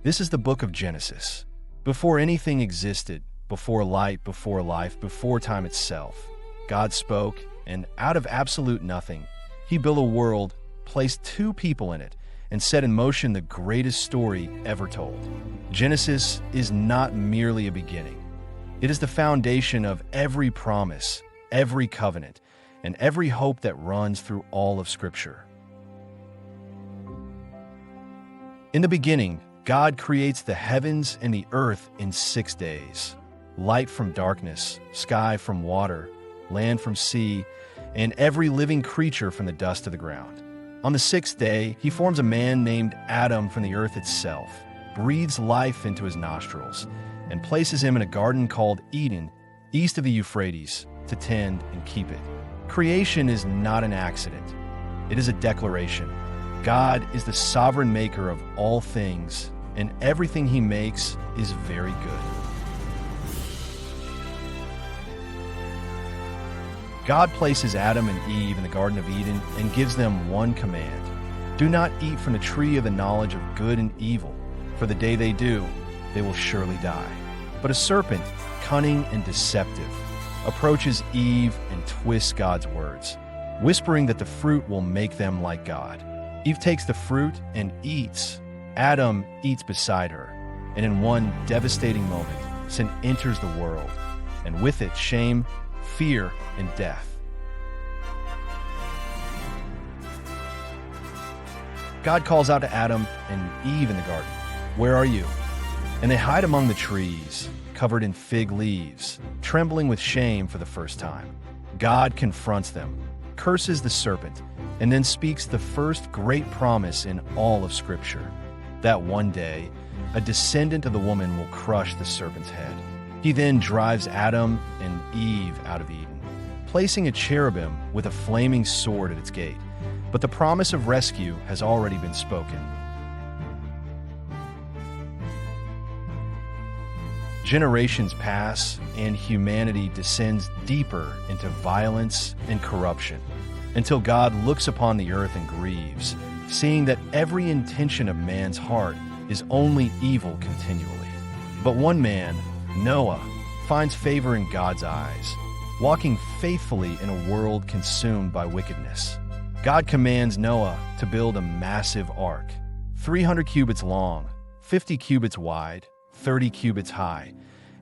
This is the book of Genesis. Before anything existed, before light, before life, before time itself, God spoke, and out of absolute nothing, he built a world, placed two people in it, and set in motion the greatest story ever told. Genesis is not merely a beginning. It is the foundation of every promise, every covenant, and every hope that runs through all of Scripture. In the beginning, God creates the heavens and the earth in 6 days. Light from darkness, sky from water, land from sea, and every living creature from the dust of the ground. On the 6th day, he forms a man named Adam from the earth itself, breathes life into his nostrils, and places him in a garden called Eden, east of the Euphrates, to tend and keep it. Creation is not an accident. It is a declaration. God is the sovereign maker of all things, and everything he makes is very good. God places Adam and Eve in the Garden of Eden and gives them one command. Do not eat from the tree of the knowledge of good and evil, for the day they do, they will surely die. But a serpent, cunning and deceptive, approaches Eve and twists God's words, whispering that the fruit will make them like God. Eve takes the fruit and eats. Adam eats beside her, and in one devastating moment, sin enters the world, and with it shame, fear, and death. God calls out to Adam and Eve in the garden, "Where are you?" And they hide among the trees, covered in fig leaves, trembling with shame for the first time. God confronts them, curses the serpent, and then speaks the first great promise in all of Scripture, that one day, a descendant of the woman will crush the serpent's head. He then drives Adam and Eve out of Eden, placing a cherubim with a flaming sword at its gate. But the promise of rescue has already been spoken. Generations pass, and humanity descends deeper into violence and corruption, until God looks upon the earth and grieves, seeing that every intention of man's heart is only evil continually. But one man, Noah, finds favor in God's eyes, walking faithfully in a world consumed by wickedness. God commands Noah to build a massive ark, 300 cubits long, 50 cubits wide, 30 cubits high,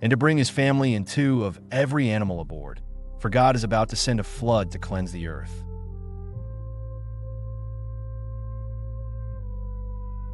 and to bring his family and 2 of every animal aboard, for God is about to send a flood to cleanse the earth.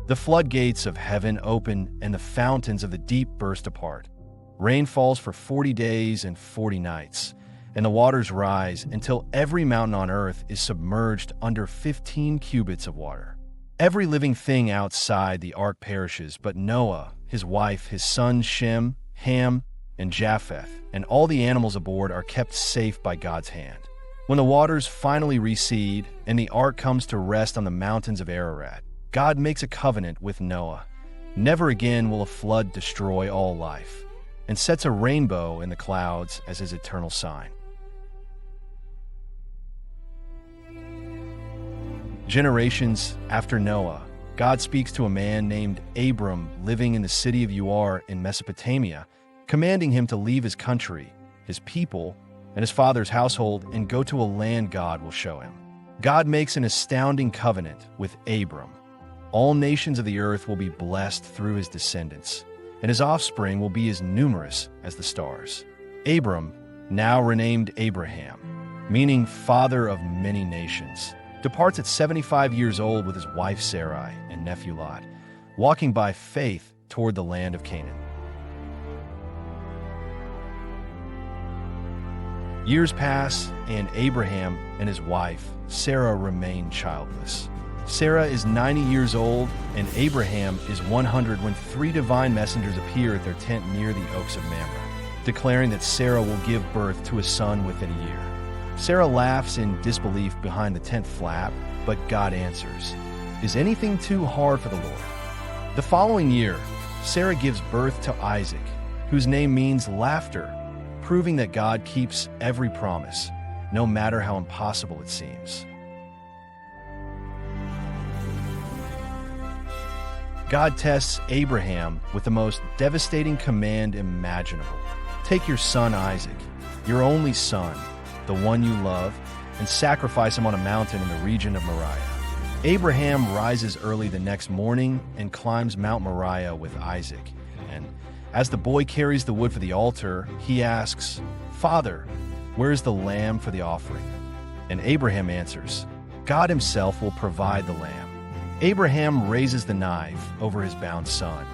The floodgates of heaven open and the fountains of the deep burst apart. Rain falls for 40 days and 40 nights, and the waters rise until every mountain on earth is submerged under 15 cubits of water. Every living thing outside the ark perishes, but Noah, his wife, his sons Shem, Ham, and Japheth, and all the animals aboard are kept safe by God's hand. When the waters finally recede and the ark comes to rest on the mountains of Ararat, God makes a covenant with Noah. Never again will a flood destroy all life, and sets a rainbow in the clouds as his eternal sign. Generations after Noah, God speaks to a man named Abram living in the city of Ur in Mesopotamia, commanding him to leave his country, his people, and his father's household and go to a land God will show him. God makes an astounding covenant with Abram. All nations of the earth will be blessed through his descendants, and his offspring will be as numerous as the stars. Abram, now renamed Abraham, meaning father of many nations, departs at 75 years old with his wife Sarai and nephew Lot, walking by faith toward the land of Canaan. Years pass, and Abraham and his wife, Sarah, remain childless. Sarah is 90 years old, and Abraham is 100 when 3 divine messengers appear at their tent near the oaks of Mamre, declaring that Sarah will give birth to a son within a year. Sarah laughs in disbelief behind the tent flap, but God answers, "Is anything too hard for the Lord?" The following year, Sarah gives birth to Isaac, whose name means laughter, proving that God keeps every promise, no matter how impossible it seems. God tests Abraham with the most devastating command imaginable. Take your son Isaac, your only son, the one you love, and sacrifice him on a mountain in the region of Moriah. Abraham rises early the next morning and climbs Mount Moriah with Isaac. And as the boy carries the wood for the altar, he asks, "Father, where is the lamb for the offering?" And Abraham answers, "God himself will provide the lamb." Abraham raises the knife over his bound son,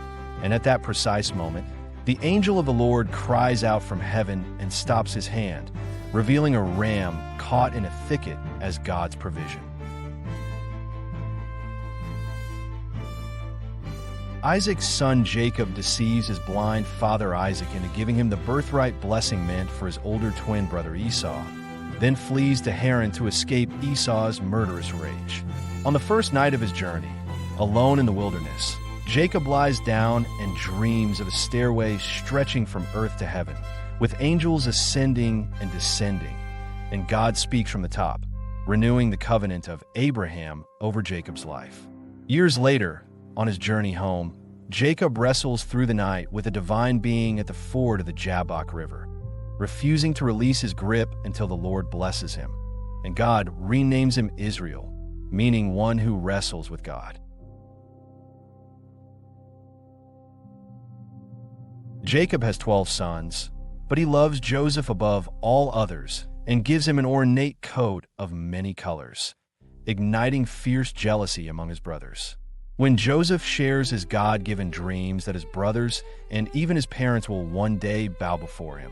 and at that precise moment, the angel of the Lord cries out from heaven and stops his hand, revealing a ram caught in a thicket as God's provision. Isaac's son Jacob deceives his blind father Isaac into giving him the birthright blessing meant for his older twin brother Esau, then flees to Haran to escape Esau's murderous rage. On the first night of his journey, alone in the wilderness, Jacob lies down and dreams of a stairway stretching from earth to heaven, with angels ascending and descending, and God speaks from the top, renewing the covenant of Abraham over Jacob's life. Years later, on his journey home, Jacob wrestles through the night with a divine being at the ford of the Jabbok River, refusing to release his grip until the Lord blesses him, and God renames him Israel, meaning one who wrestles with God. Jacob has 12 sons, but he loves Joseph above all others and gives him an ornate coat of many colors, igniting fierce jealousy among his brothers. When Joseph shares his God-given dreams that his brothers and even his parents will one day bow before him,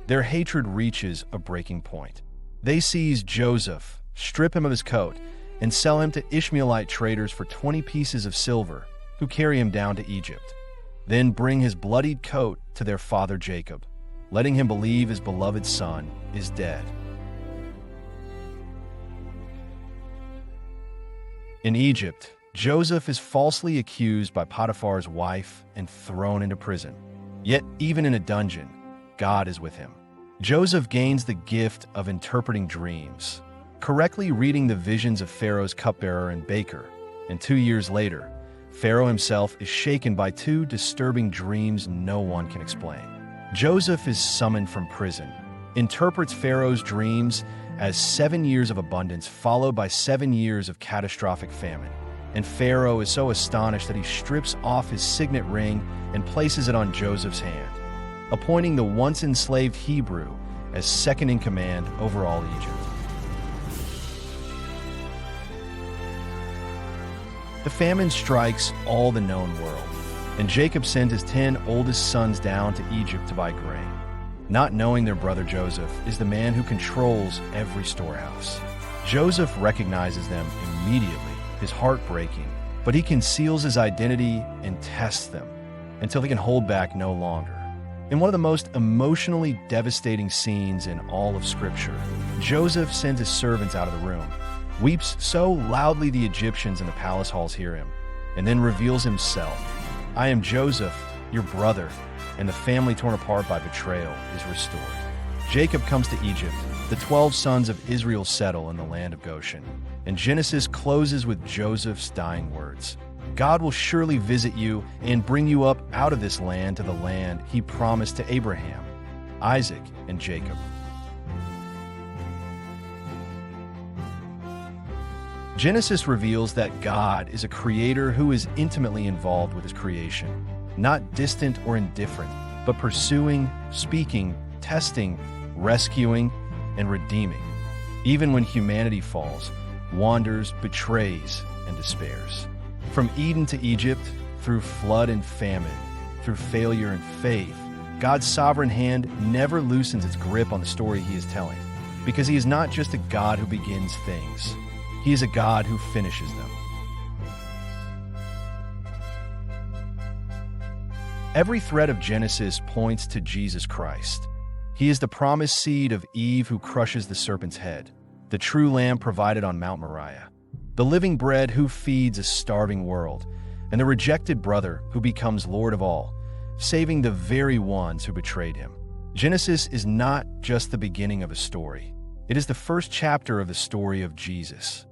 their hatred reaches a breaking point. They seize Joseph, strip him of his coat, and sell him to Ishmaelite traders for 20 pieces of silver, who carry him down to Egypt. Then bring his bloodied coat to their father Jacob, letting him believe his beloved son is dead. In Egypt, Joseph is falsely accused by Potiphar's wife and thrown into prison. Yet even in a dungeon, God is with him. Joseph gains the gift of interpreting dreams, correctly reading the visions of Pharaoh's cupbearer and baker, and 2 years later, Pharaoh himself is shaken by 2 disturbing dreams no one can explain. Joseph is summoned from prison, interprets Pharaoh's dreams as 7 years of abundance followed by 7 years of catastrophic famine. And Pharaoh is so astonished that he strips off his signet ring and places it on Joseph's hand, appointing the once enslaved Hebrew as second in command over all Egypt. The famine strikes all the known world, and Jacob sent his 10 oldest sons down to Egypt to buy grain, not knowing their brother Joseph is the man who controls every storehouse. Joseph recognizes them immediately, his heart breaking, but he conceals his identity and tests them until he can hold back no longer. In one of the most emotionally devastating scenes in all of Scripture, Joseph sends his servants out of the room, weeps so loudly the Egyptians in the palace halls hear him, and then reveals himself. "I am Joseph, your brother," and the family torn apart by betrayal is restored. Jacob comes to Egypt. The 12 sons of Israel settle in the land of Goshen, and Genesis closes with Joseph's dying words. "God will surely visit you and bring you up out of this land to the land he promised to Abraham, Isaac, and Jacob." Genesis reveals that God is a creator who is intimately involved with his creation, not distant or indifferent, but pursuing, speaking, testing, rescuing, and redeeming, even when humanity falls, wanders, betrays, and despairs. From Eden to Egypt, through flood and famine, through failure and faith, God's sovereign hand never loosens its grip on the story he is telling, because he is not just a God who begins things. He is a God who finishes them. Every thread of Genesis points to Jesus Christ. He is the promised seed of Eve who crushes the serpent's head, the true lamb provided on Mount Moriah, the living bread who feeds a starving world, and the rejected brother who becomes Lord of all, saving the very ones who betrayed him. Genesis is not just the beginning of a story. It is the first chapter of the story of Jesus.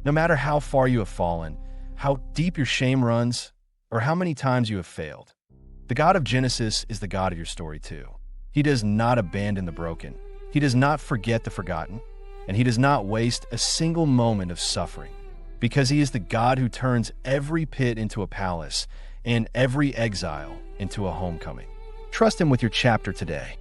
No matter how far you have fallen, how deep your shame runs, or how many times you have failed, the God of Genesis is the God of your story too. He does not abandon the broken. He does not forget the forgotten, and he does not waste a single moment of suffering, because he is the God who turns every pit into a palace and every exile into a homecoming. Trust him with your chapter today.